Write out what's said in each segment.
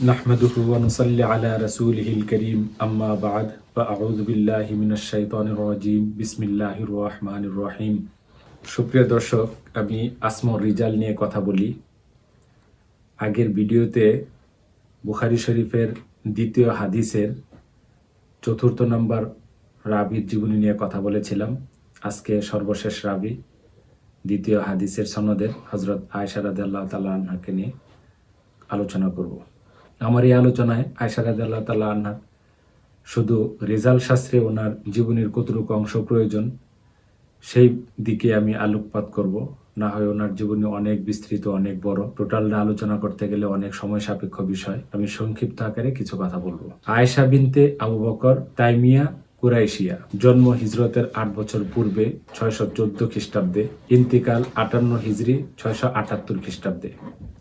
নাহমাদুহু ওয়া নুসাল্লি আলা রাসূলিহিল কারীম আম্মা বা'দ ফাআউযু বিল্লাহি মিনাশ শাইতানির রাজীম বিসমিল্লাহির রহমানির রহিম। সুপ্রিয় দর্শক, আমি আসমাউর রিজাল নিয়ে কথা বলি। আগের ভিডিওতে বুখারী শরীফের দ্বিতীয় হাদিসের ৪র্থ নম্বর রাবীর জীবনী নিয়ে কথা বলেছিলাম। আজকে সর্বশেষ রাবী দ্বিতীয় হাদিসের সনদের হযরত আয়েশা রাদিয়াল্লাহু তাআলা আনহাকে নিয়ে আলোচনা করব। আমার এই আলোচনায় আয়েশা রাদিয়াল্লাহু তাআলা আনহা শুধু রেজাল শাস্ত্রে ওনার জীবনের কতটুকু অংশ প্রয়োজন সেই দিকে আমি আলোকপাত করব। না হয় ওনার জীবনী অনেক বিস্তৃত, অনেক বড়, টোটালটা আলোচনা করতে গেলে অনেক সময় সাপেক্ষ বিষয়। আমি সংক্ষিপ্ত আকারে কিছু কথা বলবো। আয়েশা বিনতে আবু বকর তাইমিয়া কুরাইশিয়া, জন্ম হিজরতের ৮ বছর পূর্বে ৬১৪ খ্রিস্টাব্দে, ইন্তিকাল ৫৮ হিজরি ৬৭৮ খ্রিস্টাব্দে।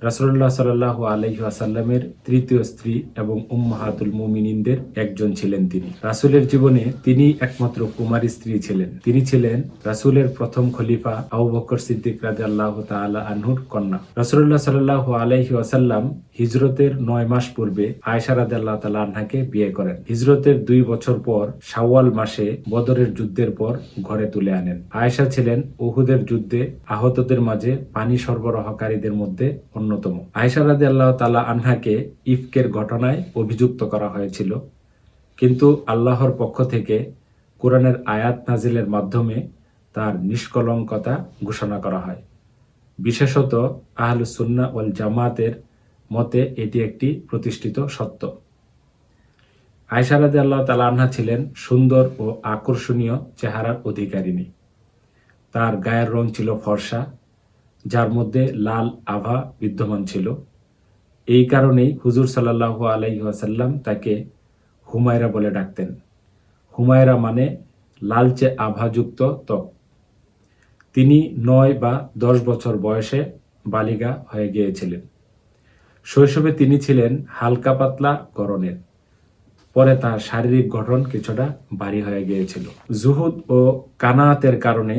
রাসূলুল্লাহ সাল্লাল্লাহু আলাইহি ওয়াসাল্লামের তৃতীয় স্ত্রী এবং উম্মাহাতুল মুমিনিনদের একজন ছিলেন তিনি। রাসূলের জীবনে তিনি একমাত্র কুমারী স্ত্রী ছিলেন। তিনি ছিলেন রাসূলের প্রথম খলিফা আবু বকর সিদ্দিক রাদিয়াল্লাহু তাআলা আনহুর কন্যা। রাসূলুল্লাহ সাল্লাল্লাহু আলাইহি ওয়াসাল্লাম হিজরতের ৯ মাস পূর্বে আয়েশা রাদিয়াল্লাহু তাআলা আনহাকে বিয়ে করেন। হিজরতের ২ বছর পর শাওয়াল মাসে বদরের যুদ্ধের পর ঘরে তুলে আনেন। আয়েশা ছিলেন উহুদের যুদ্ধে আহতদের মাঝে পানি সরবরাহকারীদের মধ্যে অন্যতম। আয়েশা রাদিয়াল্লাহু তাআলা আনহাকে ইফকের ঘটনায় অভিযুক্ত করা হয়েছিল, কিন্তু আল্লাহর পক্ষ থেকে কোরআনের আয়াত নাজিলের মাধ্যমে তার নিষ্কলঙ্কতা ঘোষণা করা হয়। বিশেষত আহলুস সুন্নাহ ওয়াল জামাতের মতে এটি একটি প্রতিষ্ঠিত সত্য। আয়েশা রাদিয়াল্লাহু তাআলা আনহা ছিলেন সুন্দর ও আকর্ষণীয় চেহারার অধিকারিণী। তার গায়ের রং ছিল ফর্সা, যার মধ্যে লাল আভা বিদ্যমান ছিল। এই কারণেই হুজুর সাল্লাল্লাহু আলাইহি ওয়াসাল্লাম তাকে হুমায়রা বলে ডাকতেন। হুমায়রা মানে লালচে আভাযুক্ত ত্বক। তিনি ৯ বা ১০ বছর বয়সে বালিগা হয়ে গিয়েছিলেন। শৈশবে তিনি ছিলেন হালকা পাতলা গড়নের, পরে তার শারীরিক গঠন কিছুটা ভারী হয়ে গিয়েছিল। জুহুদ ও কানাআতের কারণে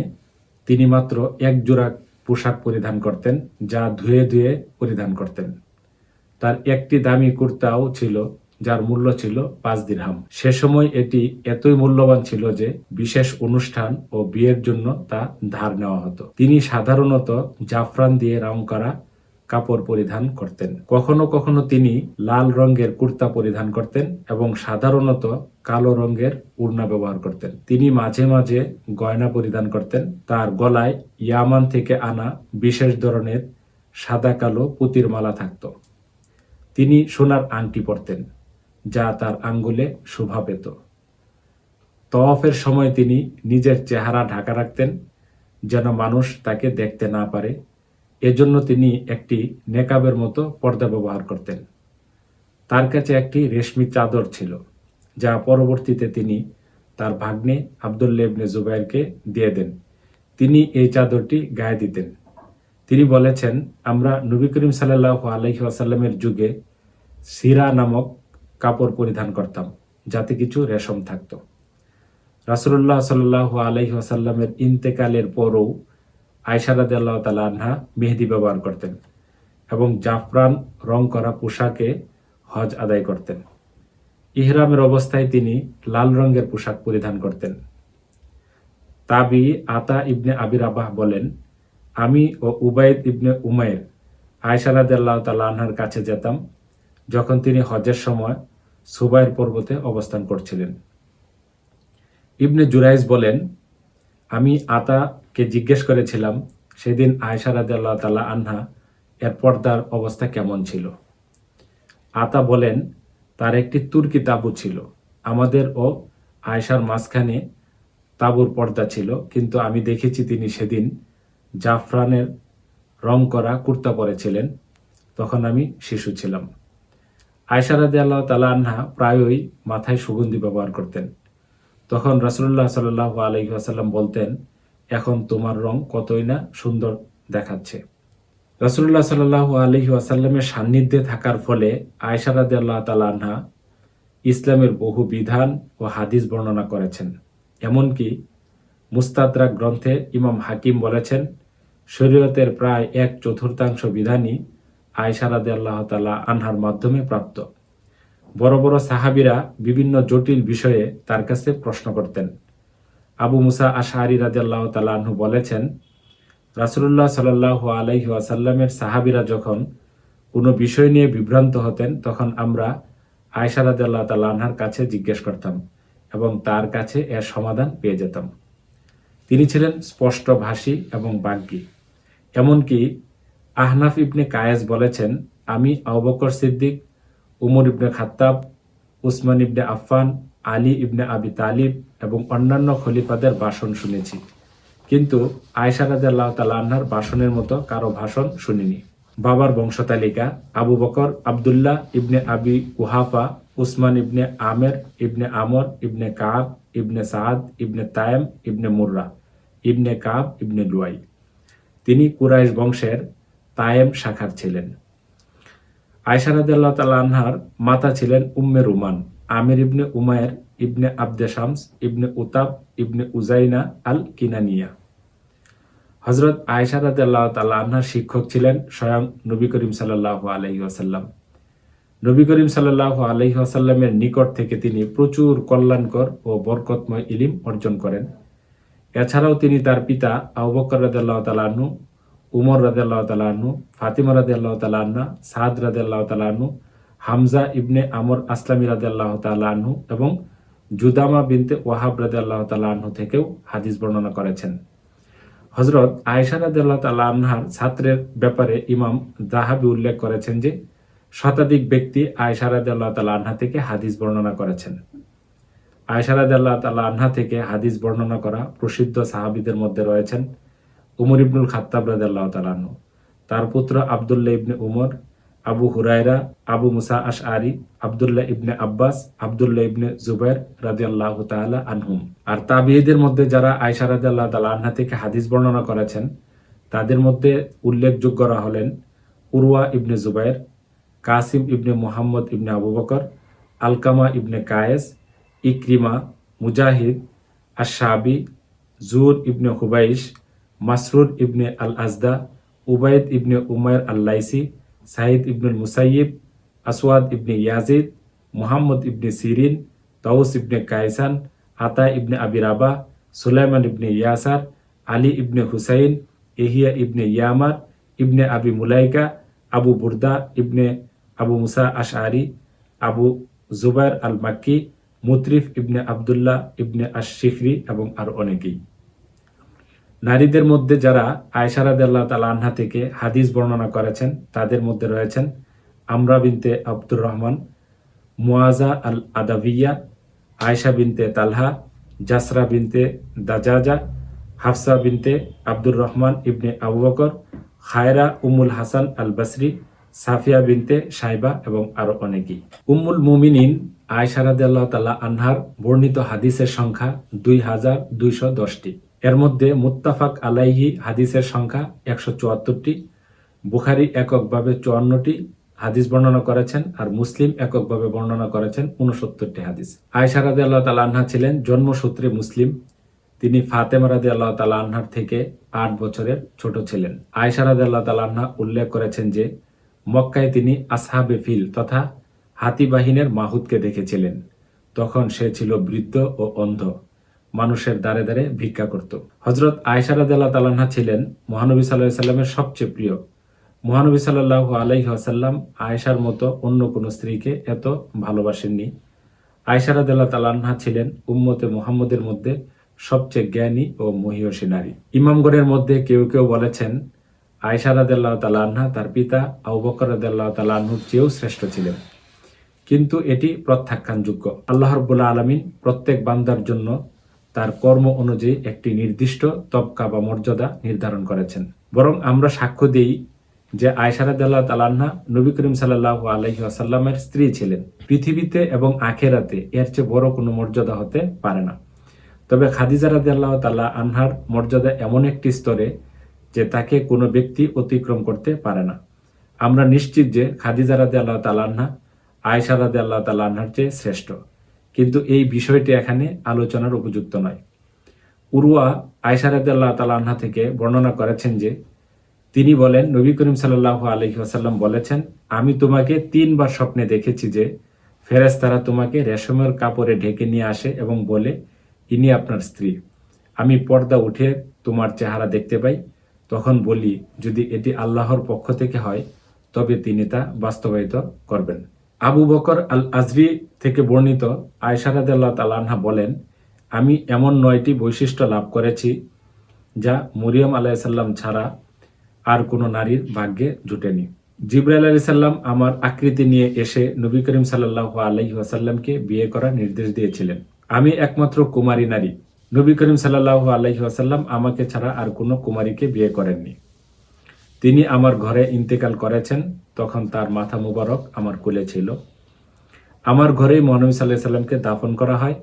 তিনি মাত্র এক জোড়া পোশাক পরিধান করতেন, যা ধুয়ে ধুয়ে পরিধান করতেন। তার একটি দামি কুর্তাও ছিল, যার মূল্য ছিল ৫ দিরহাম। সে সময় এটি এতই মূল্যবান ছিল যে বিশেষ অনুষ্ঠান ও বিয়ের জন্য তা ধার নেওয়া হতো। তিনি সাধারণত জাফরান দিয়ে রং করা কাপড় পরিধান করতেন। কখনো কখনো তিনি লাল রঙের কুর্তা পরিধান করতেন এবং সাধারণত কালো রঙের ওড়না ব্যবহার করতেন। তিনি মাঝে মাঝে গয়না পরিধান করতেন। তার গলায় ইয়ামান থেকে আনা বিশেষ ধরনের সাদা কালো পুঁতির মালা থাকত। তিনি সোনার আংটি পরতেন, যা তার আঙ্গুলে শোভা পেত। তওয়াফের সময় তিনি নিজের চেহারা ঢাকা রাখতেন, যেন মানুষ তাকে দেখতে না পারে। এজন্য তিনি একটি নেকাবের মতো পর্দা ব্যবহার করতেন। তার কাছে একটি রেশমি চাদর ছিল, যা পরবর্তীতে তিনি তার ভাগ্নে আব্দুল্লাহ ইবনে জুবাইরকে দিয়ে দেন। তিনি এই চাদরটি গায়ে দিতেন। তিনি বলেছেন, আমরা নবী করিম সাল্লাল্লাহু আলাইহি ওয়াসাল্লামের যুগে সিরা নামক কাপড় পরিধান করতাম, যাতে কিছু রেশম থাকত। রাসূলুল্লাহ সাল্লাল্লাহু আলাইহি ওয়াসাল্লামের ইন্তেকালের পরও আয়েশা রাদিয়াল্লাহু তাআলা আনহা মেহেদি ব্যবহার করতেন এবং জাফরান রং করা পোশাকে হজ আদায় করতেন। ইহরামের অবস্থায় তিনি লাল রঙের পোশাক পরিধান করতেন। তাবি আতা ইবনে আবি রাবাহ বলেন, আমি ও উবাইদ ইবনে উমাইর আয়েশা রাদিয়াল্লাহু তাআলা আনহার কাছে যেতাম যখন তিনি হজের সময় সুবাইর পর্বতে অবস্থান করছিলেন। ইবনে জুরাইজ বলেন, আমি আতাকে জিজ্ঞেস করেছিলাম সেদিন আয়েশা রাদিয়াল্লাহু তাআলা আনহা এর পর্দার অবস্থা কেমন ছিল। আতা বলেন, তার একটি তুর্কি তাঁবু ছিল। আমাদের ও আয়েশার মাঝখানে তাঁবুর পর্দা ছিল, কিন্তু আমি দেখেছি তিনি সেদিন জাফরানের রং করা কুর্তা পরেছিলেন। তখন আমি শিশু ছিলাম। আয়েশা রাদিয়াল্লাহু তাআলা আনহা প্রায়ই মাথায় সুগন্ধি ব্যবহার করতেন। তখন রাসূলুল্লাহ সাল্লাল্লাহু আলাইহি ওয়াসাল্লাম বলতেন, এখন তোমার রং কতই না সুন্দর দেখাচ্ছে। রাসূলুল্লাহ সাল্লাল্লাহু আলাইহি ওয়াসাল্লামের সান্নিধ্যে থাকার ফলে আয়েশা রাদিয়াল্লাহু তাআলা আনহা ইসলামের বহু বিধান ও হাদিস বর্ণনা করেছেন। এমনকি মুস্তাদরাক গ্রন্থে ইমাম হাকিম বলেছেন, শরীয়তের প্রায় 1/4 বিধানই আয়েশা রাদিয়াল্লাহু তাআলা আনহার মাধ্যমে প্রাপ্ত। বড় বড় সাহাবীরা বিভিন্ন জটিল বিষয়ে তার কাছে প্রশ্ন করতেন। আবু মুসা আশআরী রাদিয়াল্লাহু তাআলা আনহু বলেছেন, রাসূলুল্লাহ সাল্লাল্লাহু আলাইহি ওয়াসাল্লামের সাহাবীরা যখন কোনো বিষয় নিয়ে বিভ্রান্ত হতেন তখন আমরা আয়েশা রাদিয়াল্লাহু তাআলা আনহার কাছে জিজ্ঞেস করতাম এবং তার কাছে এর সমাধান পেয়ে যেতাম। তিনি ছিলেন স্পষ্টভাষী এবং বাগ্মী। এমনকি আহনাফ ইবনে কায়েস বলেছেন, আমি আবু বকর সিদ্দিক, উমর ইবনে খাত্তাব, উসমান ইবনে আফফান, আলী ইবনে আবি তালিব এবং অন্যান্য খলিফাদের ভাষণ শুনেছি, কিন্তু আয়েশা রাদিয়াল্লাহু তাআলা আনহার ভাষণের মতো কারো ভাষণ শুনিনি। বাবার বংশতালিকা: আবু বকর আবদুল্লাহ ইবনে আবি কুহাফা, উসমান ইবনে আমের ইবনে আমর ইবনে কাব ইবনে সাদ ইবনে তায়েম ইবনে মুররা ইবনে কাব ইবনে লুয়াই। তিনি কুরাইশ বংশের তায়েম শাখার ছিলেন। আয়েশা রাদিয়াল্লাহু তাআলা আনহার মাতা ছিলেন উম্মে রুমান, আমির ইবনে উমায়ের ইবনে আবদে শামস ইবনে উতাব ইবনে উজাইনা আল কিনানিয়া। হযরত আয়েশা রাদিয়াল্লাহু তাআলা আনহার শিক্ষক ছিলেন স্বয়ং নবী করিম সাল্লাল্লাহু আলাইহি ওয়াসাল্লাম। নবী করিম সাল্লাল্লাহু আলাইহি ওয়াসাল্লামের নিকট থেকে তিনি প্রচুর কল্যাণকর ও বরকতময় ইলম অর্জন করেন। এছাড়াও তিনি তার পিতা আবু বকর রাদিয়াল্লাহু তাআলা আনহু, উমর রাদিয়াল্লাহু তাআলা আনহু, ফাতিমা রাদিয়াল্লাহু তাআলা আনহা, সাদ রাদিয়াল্লাহু তাআলা আনহু, হামজা ইবনে আমর আসলামী রাদিয়াল্লাহু তাআলা আনহু এবং জুদামা বিনতে ওয়াহাব রাদিয়াল্লাহু তাআলা আনহু থেকেও হাদিস বর্ণনা করেছেন। হযরত আয়েশা রাদিয়াল্লাহু তাআলা আনহার ছাত্রের ব্যাপারে ইমাম যাহাবী উল্লেখ করেছেন যে শতাধিক ব্যক্তি আয়েশা রাদিয়াল্লাহু তাআলা আনহা থেকে হাদিস বর্ণনা করেছেন। আয়েশা রাদিয়াল্লাহু তাআলা আনহা থেকে হাদিস বর্ণনা করা প্রসিদ্ধ সাহাবীদের মধ্যে রয়েছেন উমর ইবনুল খাত্তাব রাদিয়াল্লাহু তাআলা আনহু, তার পুত্র আব্দুল্লাহ ইবনে উমর, আবু হুরায়রা, আবু মুসা আশআরী, আব্দুল্লাহ ইবনে আব্বাস, আব্দুল্লাহ ইবনে জুবাইর রাদিয়াল্লাহু তাআলা আনহুম। আর তাবিঈদের মধ্যে যারা আয়েশা রাদিয়াল্লাহু তাআলা আনহা থেকে হাদিস বর্ণনা করেছেন তাদের মধ্যে উল্লেখযোগ্যরা হলেন উরওয়া ইবনে জুবাইর, কাসিম ইবনে মুহাম্মদ ইবনে আবু বকর, আলকামা ইবনে কায়েস, ইকরিমা, মুজাহিদ, আশ-শাবি, জুর ইবনে হুবাইশ, মাসরুর ইবনে আল আজদা, উবাইদ ইবনে উমাইর আল-লাইসি, সাইদ ইবনুল মুসাইয়িব, আসওয়াদ ইবনে ইয়াজিদ, মুহাম্মদ ইবনে সিরিন, তাউস ইবনে কায়সান, আতা ইবনে আবি রাবাহ, সুলাইমান ইবনে ইয়াসার, আলী ইবনে হুসাইন, ইহিয়া ইবনে ইয়ামার, ইবনে আবি মুলাইকা, আবু বুরদা ইবনে আবু মুসা আশআরী, আবু জুবাইর আল মাক্কি, মুতরিফ ইবনে আবদুল্লাহ ইবনে আশ-শিখরি এবং আরো অনেকেই। নারীদের মধ্যে যারা আয়েশা রাদিয়াল্লাহু তাআলা আনহা থেকে হাদিস বর্ণনা করেছেন তাদের মধ্যে রয়েছেন আমরা বিনতে আব্দুর রহমান, মুয়াজা আল আদাবিয়া, আয়েশা বিনতে তালহা, জাসরা বিনতে দাজাজা, হাফসা বিনতে আব্দুর রহমান ইবনে আবু বকর, খায়রা উম্মুল হাসান আল বসরি, সাফিয়া বিনতে সাইবা এবং আরো অনেকেই। উম্মুল মুমিনিন আয়েশা রাদিয়াল্লাহু তাআলা আনহার বর্ণিত হাদিসের সংখ্যা 2210টি। এর মধ্যে মুত্তাফাক আলাইহি হাদিসের সংখ্যা 174টি, বুখারী এককভাবে 54টি হাদিস বর্ণনা করেছেন আর মুসলিম এককভাবে বর্ণনা করেছেন 69টি হাদিস। আয়েশা রাদিয়াল্লাহু তাআলা আনহা ছিলেন জন্মসূত্রে মুসলিম। তিনি ফাতেমা রাদিয়াল্লাহু তাআলা আনহার থেকে 8 বছরের ছোট ছিলেন। আয়েশা রাদিয়াল্লাহু তাআলা আনহা উল্লেখ করেছেন যে মক্কায় তিনি আসহাবে ফিল তথা হাতি বাহিনীর মাহুতকে দেখেছিলেন। তখন সে ছিল বৃদ্ধ ও অন্ধ, মানুষের দ্বারে দ্বারে ভিক্ষা করত। হযরত আয়েশা রাদিয়াল্লাহু তাআলা আনহা ছিলেন মহানবী সাল্লাল্লাহু আলাইহি সাল্লামের সবচেয়ে প্রিয়। মহানবী সাল্লাল্লাহু আলাইহি ওয়াসাল্লাম আয়েশার মতো অন্য কোনো স্ত্রীকে এত ভালোবাসেননি। আয়েশা রাদিয়াল্লাহু তাআলা আনহা ছিলেন উম্মতে মুহাম্মদের মধ্যে সবচেয়ে জ্ঞানী ও মহীয়সী নারী। ইমামগণের মধ্যে কেউ কেউ বলেছেন আয়েশা রাদিয়াল্লাহু তাআলা আনহা তার পিতা আবু বকর রাদিয়াল্লাহু তাআলা আনহুর চেয়েও শ্রেষ্ঠ ছিলেন, কিন্তু এটি প্রত্যাখ্যানযোগ্য। আল্লাহ রাব্বুল আলামিন প্রত্যেক বান্দার জন্য তার কর্ম অনুযায়ী একটি নির্দিষ্ট তবকা বা মর্যাদা নির্ধারণ করেছেন। বরং আমরা সাক্ষ্য দিই যে আয়েশা রাদিয়াল্লাহু তাআলা আনহা নবী করিম সাল্লাল্লাহু আলাইহি ওয়াসাল্লামের স্ত্রী ছিলেন। পৃথিবীতে এবং আখিরাতে এর চেয়ে বড় কোনো মর্যাদা হতে পারে না। তবে খাদিজা রাদিয়াল্লাহু তাআলা আনহার মর্যাদা এমন একটি স্তরে যে তাকে কোনো ব্যক্তি অতিক্রম করতে পারে না। আমরা নিশ্চিত যে খাদিজা রাদিয়াল্লাহু তাআলা আনহা আয়েশা রাদিয়াল্লাহু তাআলা আনহার চেয়ে শ্রেষ্ঠ, কিন্তু এই বিষয়টি এখানে আলোচনার উপযুক্ত নয়। উরওয়া আয়েশা রাদিয়াল্লাহু তাআলা আনহা থেকে বর্ণনা করেছেন যে তিনি বলেন, নবী করিম সাল্লাল্লাহু আলাইহি ওয়াসাল্লাম বলেছেন, আমি তোমাকে 3বার স্বপ্নে দেখেছি যে ফেরেশতারা তোমাকে রেশমের কাপড়ে ঢেকে নিয়ে আসে এবং বলে, ইনি আপনার স্ত্রী। আমি পর্দা উঠে তোমার চেহারা দেখতে পাই, তখন বলি, যদি এটি আল্লাহর পক্ষ থেকে হয় তবে তিনি তা বাস্তবায়িত করবেন। আবু বকর আল আজরি থেকে বর্ণিত, আয়েশা রাদিয়াল্লাহু তাআলা আনহা বলেন, আমি এমন 9টি বৈশিষ্ট্য লাভ করেছি যা মরিয়ম আলাইহিস সালাম ছাড়া আর কোনো নারীর ভাগ্যে জুটেনি। জিবরাইল আলাইহিস সালাম আমার আকৃতি নিয়ে এসে নবী করিম সাল্লাল্লাহু আলাইহি ওয়াসাল্লামকে বিয়ে করার নির্দেশ দিয়েছিলেন। আমি একমাত্র কুমারী নারী। নবী করিম সাল্লাল্লাহু আলাইহি ওয়াসাল্লাম আমাকে ছাড়া আর কোনো কুমারীকে বিয়ে করেননি। তিনি আমার ঘরে ইন্তেকাল করেছেন, তখন তার মাথা মুবারক আমার কোলে ছিল। আমার ঘরেই মহানবী সাল্লাল্লাহু আলাইহি ওয়াসাল্লামকে দাফন করা হয়।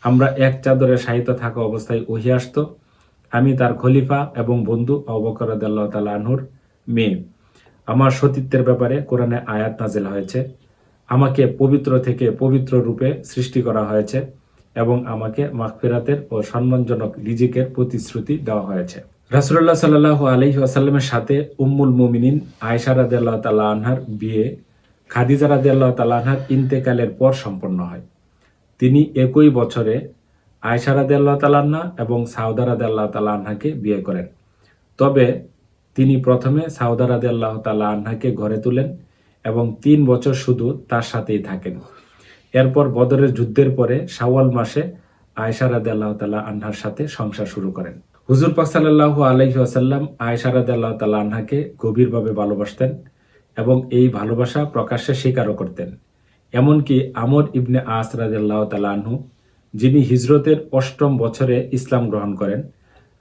আমরা এক চাদরে শায়িত থাকা অবস্থায় ওহী আসতো। আমি তার খলিফা এবং বন্ধু আবু বকর রাদিয়াল্লাহু তাআলা আনহুর মেয়ে। আমার সতীত্বের ব্যাপারে কোরআনে আয়াত নাযিল হয়েছে। আমাকে পবিত্র থেকে পবিত্র রূপে সৃষ্টি করা হয়েছে এবং আমাকে মাগফিরাতের ও সম্মানজনক রিজিকের প্রতিশ্রুতি দেওয়া হয়েছে। রাসূলুল্লাহ সাল্লাল্লাহু আলাইহি ওয়াসাল্লামের সাথে উম্মুল মুমিনিন আয়েশা রাদিয়াল্লাহু তাআলা আনহার বিয়ে খাদিজা রাদিয়াল্লাহু তাআলা আনহার ইন্তেকালের পর সম্পন্ন হয়। তিনি একই বছরে আয়েশা রাদিয়াল্লাহু তাআলা আনহা এবং সাউদা রাদিয়াল্লাহু তাআলা আনহাকে বিয়ে করেন। তবে তিনি প্রথমে সাউদা রাদিয়াল্লাহু তাআলা আনহাকে ঘরে তুলেন এবং 3 বছর শুধু তার সাথেই থাকেন। এরপর বদরের যুদ্ধের পরে শাওয়াল মাসে আয়েশা রাদিয়াল্লাহু তাআলা আনহার সাথে সংসার শুরু করেন। হুজুর পাক সাল্লাল্লাহু আলাইহি ওয়াসাল্লাম আয়েশা রাদিয়াল্লাহু তাআলা আনহাকে গভীরভাবে ভালোবাসতেন এবং এই ভালোবাসা প্রকাশ্যে স্বীকারও করতেন। এমনকি আমর ইবনে আস রাদিয়াল্লাহু তাআলা আনহু, যিনি হিজরতের 8ম বছরে ইসলাম গ্রহণ করেন,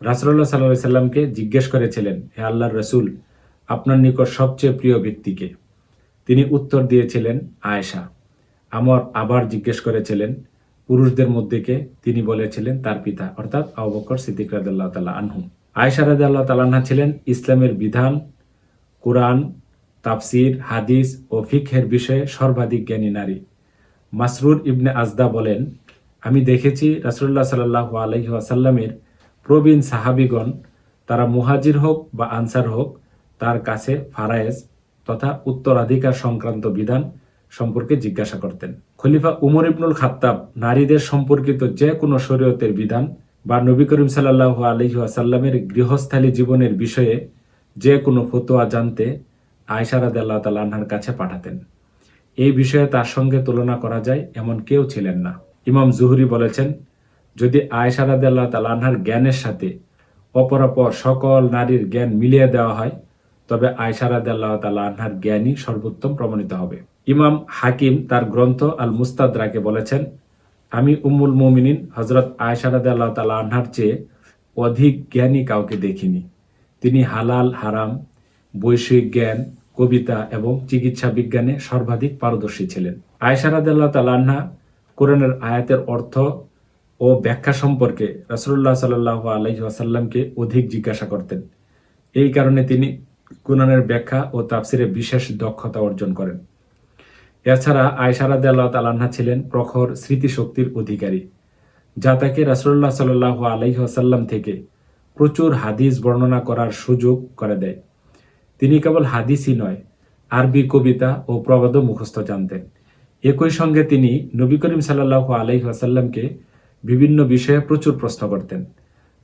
রাসূলুল্লাহ সাল্লাল্লাহু আলাইহি সাল্লামকে জিজ্ঞেস করেছিলেন, হে আল্লাহর রাসূল, আপনার নিকট সবচেয়ে প্রিয় ব্যক্তিকে? তিনি উত্তর দিয়েছিলেন, আয়েশা। আমর আবার জিজ্ঞেস করেছিলেন, পুরুষদের মধ্যে কে? তিনি বলেছিলেন, তার পিতা অর্থাৎ আবু বকর সিদ্দিক রাদিয়াল্লাহু তাআলা আনহু। আয়েশা রাদিয়াল্লাহু তাআলা আনহা ছিলেন ইসলামের বিধান, কুরআন, তাফসির, হাদিস ও ফিকহের বিষয়ে সর্বাধিক জ্ঞানী নারী। মাসরুর ইবনে আজদা বলেন, আমি দেখেছি রাসূলুল্লাহ সাল্লাল্লাহু আলাইহি ওয়াসাল্লামের প্রবীণ সাহাবীগণ, তারা মুহাজির হোক বা আনসার হোক, তার কাছে ফারায়েজ তথা উত্তরাধিকার সংক্রান্ত বিধান সম্পর্কে জিজ্ঞাসা করতেন। খলিফা উমর ইবনুল খাত্তাব নারীদের সম্পর্কিত যে কোনো শরীয়তের বিধান বা নবী করিম সাল্লাল্লাহু আলাইহি ওয়াসাল্লামের গৃহস্থালী জীবনের বিষয়ে যে কোনো ফতোয়া জানতে আয়েশা রাদিয়াল্লাহু তাআলা আনহার কাছে পাঠাতেন। এই বিষয়ে তার সঙ্গে তুলনা করা যায় এমন কেউ ছিলেন না। ইমাম জুহরি বলেছেন, যদি আয়েশা রাদিয়াল্লাহু তাআলা আনহার জ্ঞানের সাথে অপরাপর সকল নারীর জ্ঞান মিলিয়ে দেওয়া হয়, তবে আয়েশা রাদিয়াল্লাহু তাআলা আনহার জ্ঞানই সর্বোত্তম প্রমাণিত হবে। ইমাম হাকিম তার গ্রন্থ আল মুস্তাদরাকে বলেছেন, আমি উম্মুল মুমিনিন হযরত আয়েশা রাদিয়াল্লাহু তাআলা আনহার চেয়ে অধিক জ্ঞানী কাউকে দেখিনি। তিনি হালাল হারাম, বৈষয়িক জ্ঞান, কবিতা এবং চিকিৎসা বিজ্ঞানে সর্বাধিক পারদর্শী ছিলেন। আয়েশা রাদিয়াল্লাহু তাআলা আনহা কোরআনের আয়াতের অর্থ ও ব্যাখ্যা সম্পর্কে রাসূলুল্লাহ সাল্লাল্লাহু আলাইহি ওয়াসাল্লামকে অধিক জিজ্ঞাসা করতেন। এই কারণে তিনি কোরআনের ব্যাখ্যা ও তাফসিরে বিশেষ দক্ষতা অর্জন করেন। এছাড়া আয়েশা রাদিয়াল্লাহু তাআলা আনহা ছিলেন প্রখর স্মৃতিশক্তির অধিকারী, যা তাকে রাসূলুল্লাহ সাল্লাল্লাহু আলাইহি ওয়াসাল্লাম থেকে প্রচুর হাদিস বর্ণনা করার সুযোগ করে দেয়। তিনি কেবল হাদিসই নয়, আরবি কবিতা ও প্রবাদও মুখস্থ জানতেন। একই সঙ্গে তিনি নবী করিম সাল্লাল্লাহু আলাইহি ওয়াসাল্লামকে বিভিন্ন বিষয়ে প্রচুর প্রশ্ন করতেন,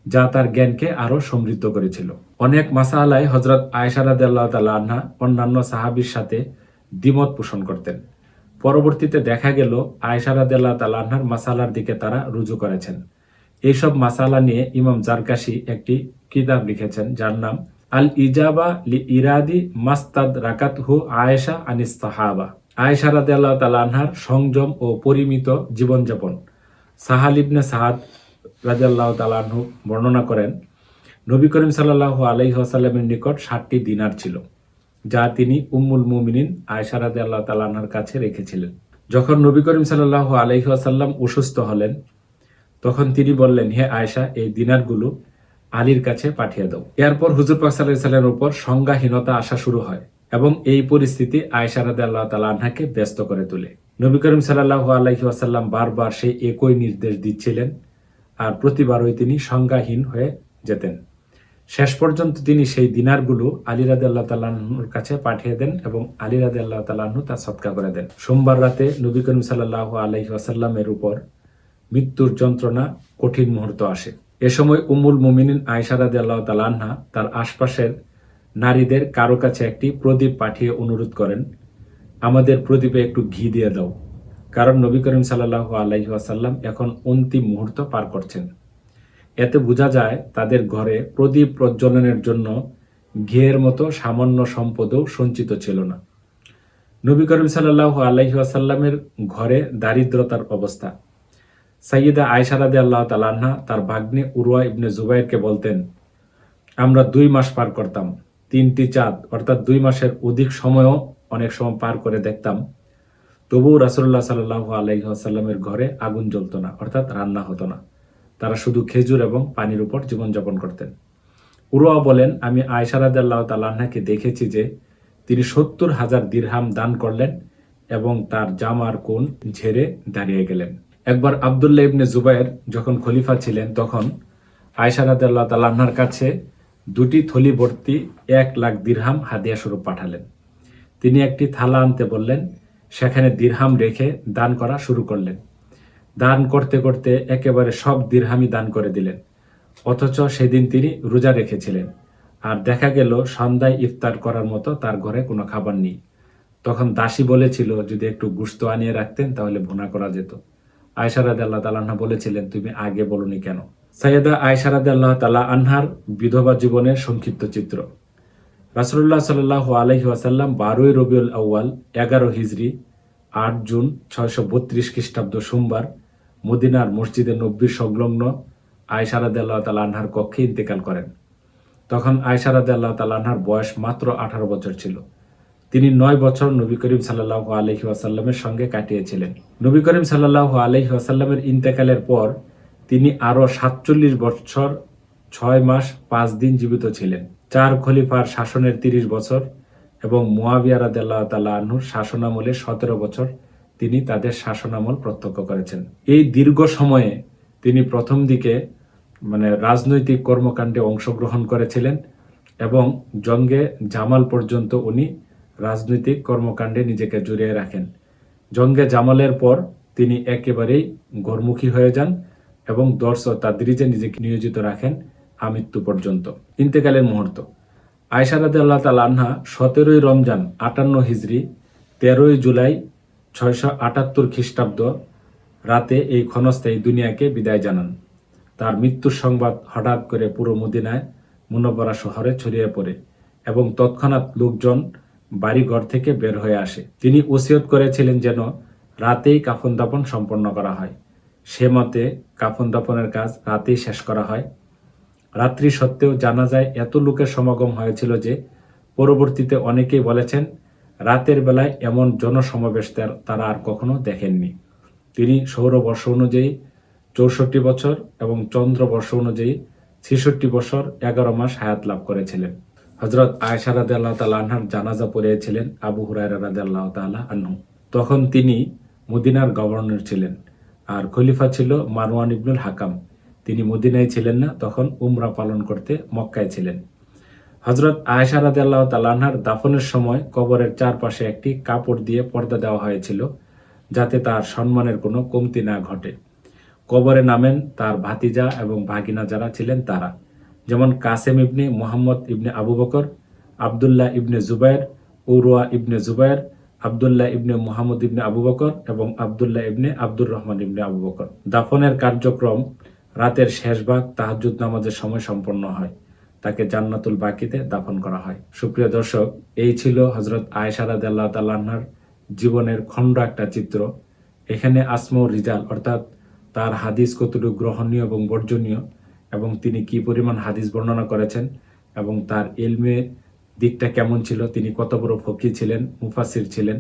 যা তার জ্ঞানকে আরও সমৃদ্ধ করেছিল। অনেক মাসালায় হযরত আয়েশা রাদিয়াল্লাহু তাআলা আনহা অন্যান্য সাহাবীর সাথে দ্বিমত পোষণ করতেন। পরবর্তীতে দেখা গেল আয়েশা রাদিয়াল্লাহু তাআলা আনহার মাসালার দিকে তারা রুজু করেছেন। এইসব মাসালা নিয়ে ইমাম জারকাশি একটি কিতাব লিখেছেন, যার নাম আল ইজাবা লি ইরাদি মাস্তাদরাকাতহু আয়েশা আনিস সাহাবা। আয়েশা রাদিয়াল্লাহু তাআলা আনহার সংযম ও পরিমিত জীবনযাপন। সাহাল ইবনে সাদ রাদিয়াল্লাহু তাআলা আনহু বর্ণনা করেন, নবী করিম সাল্লাল্লাহু আলাইহি ওয়াসাল্লামের নিকট 60টি দিনার ছিল, যা তিনি উম্মুল মুমিনিন আয়েশা রাদিয়াল্লাহু তাআলা আনহার কাছে রেখেছিলেন। যখন নবী করিম সাল্লাল্লাহু আলাইহি ওয়াসাল্লাম অসুস্থ হলেন, তখন তিনি বললেন, হে আয়েশা, এই দিনারগুলো আলীর কাছে পাঠিয়ে দাও। এরপর হুজুর পাক সাল্লাল্লাহু আলাইহি ওয়াসাল্লামের উপর সংজ্ঞাহীনতা আসা শুরু হয় এবং এই পরিস্থিতি আয়েশা রাদিয়াল্লাহু তাআলা আনহাকে ব্যস্ত করে তোলে। নবী করিম সাল্লাল্লাহু আলাইহি ওয়াসাল্লাম বারবার সেই একই নির্দেশ দিচ্ছিলেন, আর প্রতিবারই তিনি সংজ্ঞাহীন হয়ে যেতেন। শেষ পর্যন্ত তিনি সেই দিনারগুলো আলী রাদিয়াল্লাহু তাআলা আনহুর কাছে পাঠিয়ে দেন এবং আলী রাদিয়াল্লাহু তাআলা আনহু তা সদকা করে দেন। সোমবার রাতে নবী করিম সাল্লাল্লাহু আলাইহি ওয়াসাল্লামের উপর মৃত্যুর যন্ত্রণা কঠিন মুহূর্ত আসে। এ সময় উম্মুল মুমিনিন আয়েশা রাদিয়াল্লাহু তাআলা আনহা তার আশপাশের নারীদের কারো কাছে একটি প্রদীপ পাঠিয়ে অনুরোধ করেন, আমাদের প্রদীপে একটু ঘি দিয়ে দাও, কারণ নবী করিম সাল্লাল্লাহু আলাইহি ওয়াসাল্লাম এখন অন্তিম মুহূর্ত পার করছেন। এতে বোঝা যায় তাদের ঘরে প্রদীপ প্রজ্বলনের জন্য ঘিয়ের মতো সামান্য সম্পদও সঞ্চিত ছিল না। নবী করিম সাল্লাল্লাহু আলাইহি ওয়াসাল্লামের ঘরে দারিদ্রতার অবস্থা। সাইয়্যিদা আয়েশা রাদিয়াল্লাহু তাআলা আনহা তার ভাগ্নে উরওয়া ইবনে জুবাইরকে বলতেন, আমরা 2 মাস পার করতাম, 3টি চাঁদ অর্থাৎ 2 মাসের অধিক সময়ও অনেক সময় পার করে দেখতাম, তবুও রাসূলুল্লাহ সাল্লাল্লাহু আলাইহি ওয়াসাল্লামের ঘরে আগুন জ্বলত না, অর্থাৎ রান্না হতো না। তারা শুধু খেজুর এবং পানির উপর জীবনযাপন করতেন। উরওয়া বলেন, আমি আয়েশা রাদিয়াল্লাহু তাআলা আনহাকে দেখেছি যে তিনি 70,000 দিরহাম দান করলেন এবং তার জামার কোণ ঝেড়ে দাঁড়িয়ে গেলেন। একবার আব্দুল্লাহ ইবনে জুবাইর যখন খলিফা ছিলেন তখন আয়েশা রাদিয়াল্লাহু তাআলা আনহার কাছে 2টি থলি ভর্তি 1 লাখ দিরহাম হাদিয়া স্বরূপ পাঠালেন। তিনি একটি থালা আনতে বললেন, সেখানে দিরহাম রেখে দান করা শুরু করলেন। দান করতে করতে একেবারে সব দিরহামই দান করে দিলেন, অথচ সেদিন তিনি রোজা রেখেছিলেন। আর দেখা গেল সন্ধ্যায় ইফতার করার মতো তার ঘরে কোনো খাবার নেই। তখন দাসী বলেছিল যদি একটু গোশত আনিয়ে রাখতেন তাহলে ভুনা করা যেত। আয়েশা রাদিয়াল্লাহু তাআলা আনহা বলেছিলেন, তুমি আগে বলনি কেন? সাইয়্যিদা আয়েশা রাদিয়াল্লাহু তাআলা আনহার বিধবা জীবনের সংক্ষিপ্ত চিত্র। রাসূলুল্লাহ সাল্লাল্লাহু আলাইহি ওয়াসাল্লাম 12ই রবিউল আউয়াল 11 হিজরি 8 জুন 632 খ্রিস্টাব্দ সোমবার মদিনার মসজিদে নববীর সংলগ্ন আয়েশা রাদিয়াল্লাহু তাআলা আনহার কক্ষে ইন্তেকাল করেন। তখন আয়েশা রাদিয়াল্লাহু তাআলা আনহার বয়স মাত্র 18 বছর ছিল। তিনি 9 বছর নবী করিম সাল্লাল্লাহু আলাইহি ওয়াসাল্লামের সঙ্গে কাটিয়েছিলেন। নবী করিম সাল্লাল্লাহু আলাইহি ওয়াসাল্লামের ইন্তেকালের পর তিনি আরও 47 বছর 6 মাস 5 দিন জীবিত ছিলেন। 4 খলিফার শাসনের 30 বছর এবং মুয়াবিয়া রাদিয়াল্লাহু তাআলা আনহুর শাসনামলে 17 বছর তিনি তাদের শাসনামল প্রত্যক্ষ করেছেন। এই দীর্ঘ সময়ে তিনি প্রথম দিকে রাজনৈতিক কর্মকাণ্ডে অংশগ্রহণ করেছিলেন এবং জঙ্গে জামাল পর্যন্ত উনি রাজনৈতিক কর্মকাণ্ডে নিজেকে জড়িয়ে রাখেন। জঙ্গে জামালের পর তিনি একেবারেই ঘরমুখী হয়ে যান এবং দর্শ তাদরিজে নিজেকে নিয়োজিত রাখেন আমৃত্যু পর্যন্ত। ইন্তেকালের মুহূর্ত। আয়েশা রাদিয়াল্লাহু তাআলা আনহা 17ই রমজান 58 হিজরি 13ই জুলাই 678 খ্রিস্টাব্দ রাতে এই ক্ষণস্থায়ী দুনিয়াকে বিদায় জানান। তার মৃত্যুর সংবাদ হঠাৎ করে পুরো মদিনায় মুনব্বরা শহরে ছড়িয়ে পড়ে এবং তৎক্ষণাৎ লোকজন বাড়িঘর থেকে বের হয়ে আসে। তিনি ওসিয়ত করেছিলেন যেন রাতেই কাফন দাফন সম্পন্ন করা হয়। সে মতে কাফন দাফনের কাজ রাতেই শেষ করা হয়। রাত্রি সত্ত্বেও জানাজায় এত লোকের সমাগম হয়েছিল যে পরবর্তীতে অনেকেই বলেছেন রাতের বেলায় এমন জনসমাবেশ তারা আর কখনো দেখেননি। তিনি সৌরবর্ষ অনুযায়ী 64 বছর এবং চন্দ্রবর্ষ অনুযায়ী 66 বছর 11 মাস হায়াত লাভ করেছিলেন। হযরত আয়েশা রাদিয়াল্লাহু তাআলা আনহার জানাজা পড়িয়েছিলেন আবু হুরায়রা রাদিয়াল্লাহু তাআলা আনহু। তখন তিনি মদিনার গভর্নর ছিলেন আর খলিফা ছিল মারওয়ান ইবনুল হাকাম। তিনি মদিনায় ছিলেন না, তখন উমরা পালন করতে মক্কায় ছিলেন। হযরত আয়েশা রাদিয়াল্লাহু তাআলা আনহার দাফনের সময় কবরের চারপাশে একটি কাপড় দিয়ে পর্দা দেওয়া হয়েছিল যাতে তার সম্মানের কোনো কমতি না ঘটে। কবরে নামেন তার ভাতিজা এবং ভাগিনা যারা ছিলেন তারা, যেমন কাসেম ইবনে মুহাম্মদ ইবনে আবু বকর, আব্দুল্লাহ ইবনে জুবাইর, উরওয়া ইবনে জুবাইর, আব্দুল্লাহ ইবনে মুহাম্মদ ইবনে আবু বকর এবং আব্দুল্লাহ ইবনে আব্দুর রহমান ইবনে আবু বকর। দাফনের কার্যক্রম রাতের শেষ ভাগ তাহাজ্জুদ নামাজের সময় সম্পন্ন হয়। তাকে জান্নাতুল বাকিতে দাফন করা হয়। সুপ্রিয় দর্শক, এই ছিল হযরত আয়েশা রাদিয়াল্লাহু তাআলা আনহার জীবনের খণ্ড একটা চিত্র। এখানে আসমাউর রিজাল অর্থাৎ তার হাদিস কতটুকু গ্রহণীয় এবং বর্জনীয় এবং তিনি কি পরিমাণ হাদিস বর্ণনা করেছেন এবং তার ইলমে দিকটা কেমন ছিল, তিনি কত বড় ফকি ছিলেন, মুফাসির ছিলেন,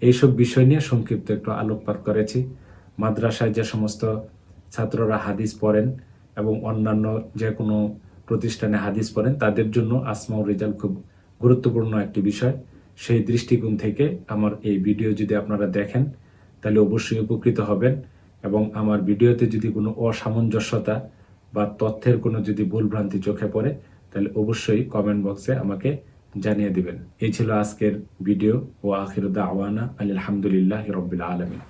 এইসব বিষয় নিয়ে সংক্ষিপ্ত একটু আলোকপাত করেছি। মাদ্রাসায় যে সমস্ত ছাত্ররা হাদিস পড়েন এবং অন্যান্য যে কোনো প্রতিষ্ঠানে হাদিস পড়েন তাদের জন্য আসমাউর রিজাল খুব গুরুত্বপূর্ণ একটি বিষয়। সেই দৃষ্টিকোণ থেকে আমার এই ভিডিও যদি আপনারা দেখেন তাহলে অবশ্যই উপকৃত হবেন এবং আমার ভিডিওতে যদি কোনো অসামঞ্জস্যতা বা তথ্যের কোনো যদি ভুলভ্রান্তি চোখে পড়ে তাহলে অবশ্যই কমেন্ট বক্সে আমাকে জানিয়ে দিবেন। এই ছিল আজকের ভিডিও। ও আখিরু দাওয়ানা আলহামদুলিল্লাহি রাব্বিল আলামিন।